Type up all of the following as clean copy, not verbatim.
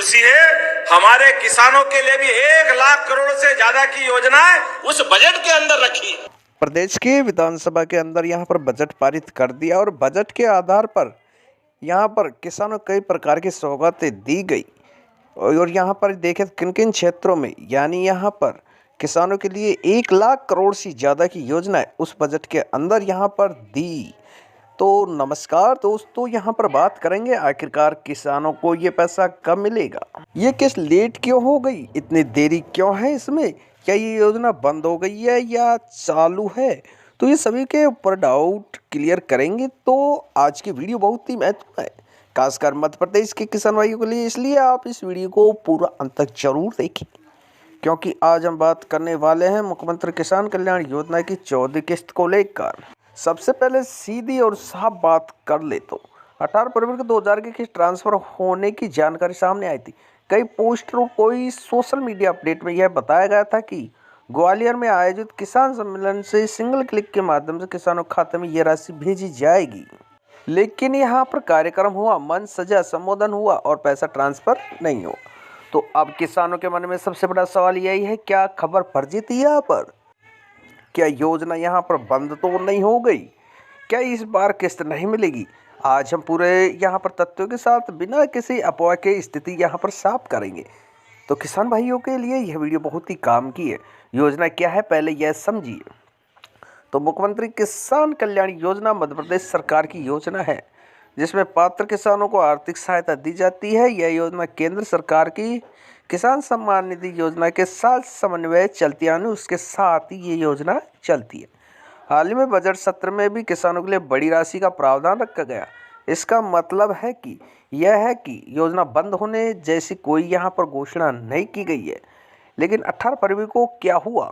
खुशी है। हमारे किसानों के लिए भी 1 लाख करोड़ से ज्यादा की योजनाएं उस बजट के अंदर रखी है। प्रदेश की विधानसभा के अंदर यहाँ पर बजट पारित कर दिया और बजट के आधार पर यहाँ पर किसानों को कई प्रकार की सौगातें दी गई। और यहाँ पर देखें किन किन क्षेत्रों में यानी यहाँ पर किसानों के लिए 1 लाख करोड़ से ज़्यादा की योजनाएं उस बजट के अंदर यहाँ पर दी। तो नमस्कार दोस्तों, यहाँ पर बात करेंगे आखिरकार किसानों को ये पैसा कब मिलेगा, ये किस लेट क्यों हो गई, इतनी देरी क्यों है इसमें, क्या ये योजना बंद हो गई है या चालू है। तो ये सभी के ऊपर डाउट क्लियर करेंगे। तो आज की वीडियो बहुत ही महत्वपूर्ण है, खासकर मध्य प्रदेश के किसान भाइयों के लिए, इसलिए आप इस वीडियो को पूरा अंत तक जरूर देखें, क्योंकि आज हम बात करने वाले हैं मुख्यमंत्री किसान कल्याण योजना की 14वीं किस्त को लेकर। सबसे पहले सीधी और साफ बात कर ले तो 18 फरवरी को 2000 की किस्त ट्रांसफर होने की जानकारी सामने आई थी। कई पोस्टर और कोई सोशल मीडिया अपडेट में यह बताया गया था कि ग्वालियर में आयोजित किसान सम्मेलन से सिंगल क्लिक के माध्यम से किसानों के खाते में यह राशि भेजी जाएगी। लेकिन यहाँ पर कार्यक्रम हुआ, मंच सजा, संबोधन हुआ और पैसा ट्रांसफर नहीं हुआ। तो अब किसानों के मन में सबसे बड़ा सवाल यही है, क्या खबर फर्जी थी यहाँ पर? क्या योजना यहाँ पर बंद तो नहीं हो गई? क्या इस बार किस्त नहीं मिलेगी? आज हम पूरे यहाँ पर तथ्यों के साथ बिना किसी अफवाह के स्थिति यहाँ पर साफ करेंगे। तो किसान भाइयों के लिए यह वीडियो बहुत ही काम की है। योजना क्या है पहले यह समझिए। तो मुख्यमंत्री किसान कल्याण योजना मध्य प्रदेश सरकार की योजना है जिसमें पात्र किसानों को आर्थिक सहायता दी जाती है। यह योजना केंद्र सरकार की किसान सम्मान निधि योजना के साथ समन्वय चलती है, उसके साथ ही ये योजना चलती है। हाल ही में बजट सत्र में भी किसानों के लिए बड़ी राशि का प्रावधान रखा गया। इसका मतलब है कि यह है कि योजना बंद होने जैसी कोई यहाँ पर घोषणा नहीं की गई है। लेकिन 18 फरवरी को क्या हुआ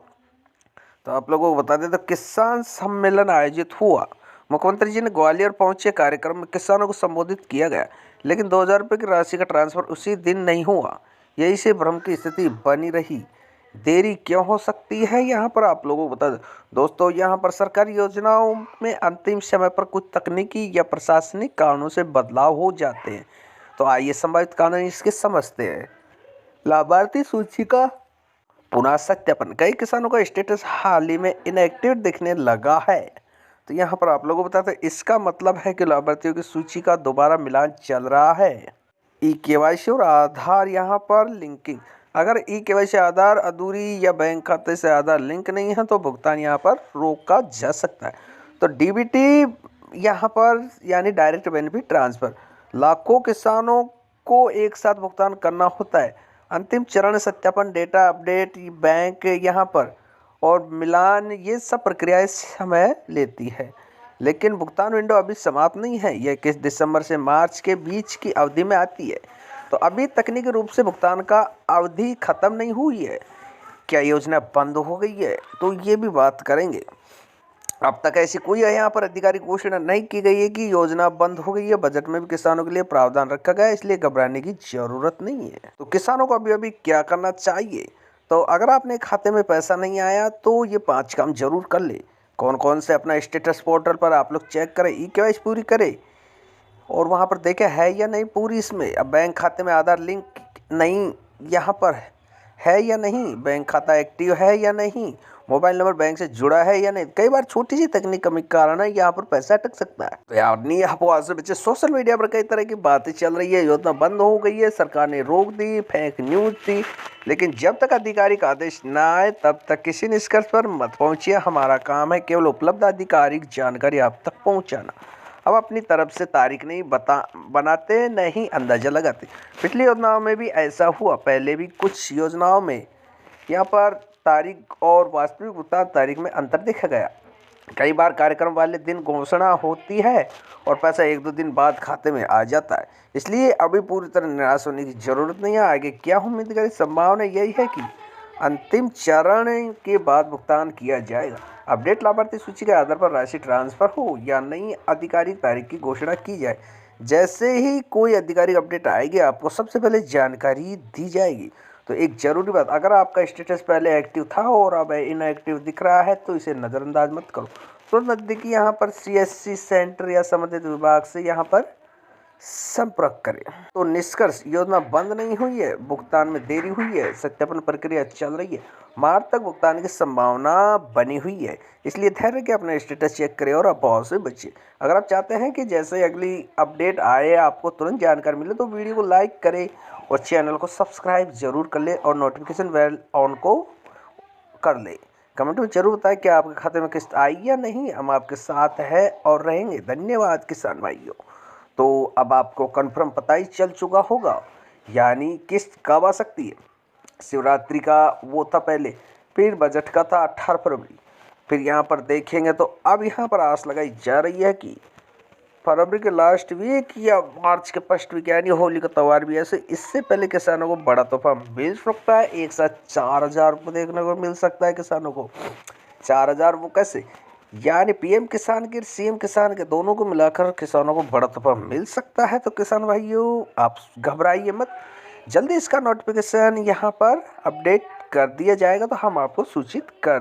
तो आप लोगों को बता दें। तो किसान सम्मेलन आयोजित हुआ, मुख्यमंत्री जी ने ग्वालियर पहुंचे, कार्यक्रम में किसानों को संबोधित किया गया, लेकिन 2000 रुपये की राशि का ट्रांसफर उसी दिन नहीं हुआ। यही से भ्रम की स्थिति बनी रही। देरी क्यों हो सकती है यहाँ पर आप लोगों को बता दें। दोस्तों, यहाँ पर सरकारी योजनाओं में अंतिम समय पर कुछ तकनीकी या प्रशासनिक कारणों से बदलाव हो जाते हैं। तो आइए संभावित कारण इसके समझते हैं। लाभार्थी सूची का पुनः सत्यापन, कई किसानों का स्टेटस हाल ही में इनएक्टिव दिखने लगा है। तो यहाँ पर आप लोगों को बताते हैं, इसका मतलब है कि लाभार्थियों की सूची का दोबारा मिलान चल रहा है। ई-केवाईसी और आधार यहाँ पर लिंकिंग, अगर ई-केवाईसी आधार अधूरी या बैंक खाते से आधार लिंक नहीं है तो भुगतान यहाँ पर रोका जा सकता है। तो डीबीटी यहाँ पर यानी डायरेक्ट बेनिफिट ट्रांसफ़र, लाखों किसानों को एक साथ भुगतान करना होता है। अंतिम चरण सत्यापन, डेटा अपडेट, बैंक यहाँ पर और मिलान, ये सब प्रक्रियाएं समय लेती है। लेकिन भुगतान विंडो अभी समाप्त नहीं है। यह 21 दिसंबर से मार्च के बीच की अवधि में आती है। तो अभी तकनीकी रूप से भुगतान का अवधि खत्म नहीं हुई है। क्या योजना बंद हो गई है तो ये भी बात करेंगे। अब तक ऐसी कोई यहाँ पर आधिकारिक घोषणा नहीं की गई है कि योजना बंद हो गई है। बजट में भी किसानों के लिए प्रावधान रखा गया है, इसलिए घबराने की जरूरत नहीं है। तो किसानों को अभी क्या करना चाहिए, तो अगर आपने खाते में पैसा नहीं आया तो ये 5 काम जरूर कर ले। कौन कौन से, अपना स्टेटस पोर्टल पर आप लोग चेक करें, ई-केवाईसी पूरी करें और वहाँ पर देखें है या नहीं पूरी इसमें। अब बैंक खाते में आधार लिंक नहीं यहाँ पर है या नहीं, बैंक खाता एक्टिव है या नहीं, मोबाइल नंबर बैंक से जुड़ा है या नहीं। कई बार छोटी सी तकनीक कमी के कारण है यहाँ पर पैसा अटक सकता है। तो यार नहीं अफवाह से बच्चे, सोशल मीडिया पर कई तरह की बातें चल रही है, योजना बंद हो गई है, सरकार ने रोक दी, फेक न्यूज थी। लेकिन जब तक आधिकारिक आदेश न आए तब तक किसी निष्कर्ष पर मत पहुंचिए। हमारा काम है केवल उपलब्ध आधिकारिक जानकारी आप तक पहुँचाना। अब अपनी तरफ से तारीख नहीं बनाते, नहीं अंदाजा लगाते। पिछली योजनाओं में भी ऐसा हुआ। पहले भी कुछ योजनाओं में यहाँ पर तारीख और वास्तविक भुगतान तारीख में अंतर देखा गया। कई बार कार्यक्रम वाले दिन घोषणा होती है और पैसा 1-2 दिन बाद खाते में आ जाता है। इसलिए अभी पूरी तरह निराश होने की जरूरत नहीं है। आगे क्या उम्मीद करें, संभावना यही है कि अंतिम चरण के बाद भुगतान किया जाएगा। अपडेट, लाभार्थी सूची के आधार पर राशि ट्रांसफर हो या नई आधिकारिक तारीख की घोषणा की जाए। जैसे ही कोई आधिकारिक अपडेट आएगी आपको सबसे पहले जानकारी दी जाएगी। तो एक ज़रूरी बात, अगर आपका स्टेटस पहले एक्टिव था और अब इनएक्टिव दिख रहा है तो इसे नज़रअंदाज मत करो। तो नज़दीकी यहाँ पर CSC सेंटर या संबंधित विभाग से यहाँ पर संपर्क करें। तो निष्कर्ष, योजना बंद नहीं हुई है, भुगतान में देरी हुई है, सत्यापन प्रक्रिया चल रही है, मार्च तक भुगतान की संभावना बनी हुई है, इसलिए धैर्य के अपना स्टेटस चेक करें और अफवाहों से बचिए। अगर आप चाहते हैं कि जैसे अगली अपडेट आए आपको तुरंत जानकारी मिले तो वीडियो को लाइक करें और चैनल को सब्सक्राइब जरूर कर ले और नोटिफिकेशन बेल ऑन को कर ले। कमेंट में जरूर बताएं कि आपके खाते में किस्त आई या नहीं। हम आपके साथ हैं और रहेंगे। धन्यवाद किसान भाइयों। तो अब आपको कंफर्म पता ही चल चुका होगा, यानी किस्त कब आ सकती है। शिवरात्रि का वो था पहले, फिर बजट का था 18 फरवरी, फिर यहाँ पर देखेंगे तो अब यहाँ पर आस लगाई जा रही है कि फरवरी के लास्ट वीक या मार्च के फर्स्ट वीक, यानी होली का त्यौहार भी ऐसे इससे पहले किसानों को बड़ा तोहफा मिल सकता है। एक साथ 4,000 रुपये देखने को मिल सकता है किसानों को। 4,000 वो कैसे, यानी पीएम किसान के सीएम किसान के दोनों को मिलाकर किसानों को बड़ा तोहफा मिल सकता है। तो किसान भाइयों आप घबराइए मत, जल्दी इसका नोटिफिकेशन यहाँ पर अपडेट कर दिया जाएगा तो हम आपको सूचित कर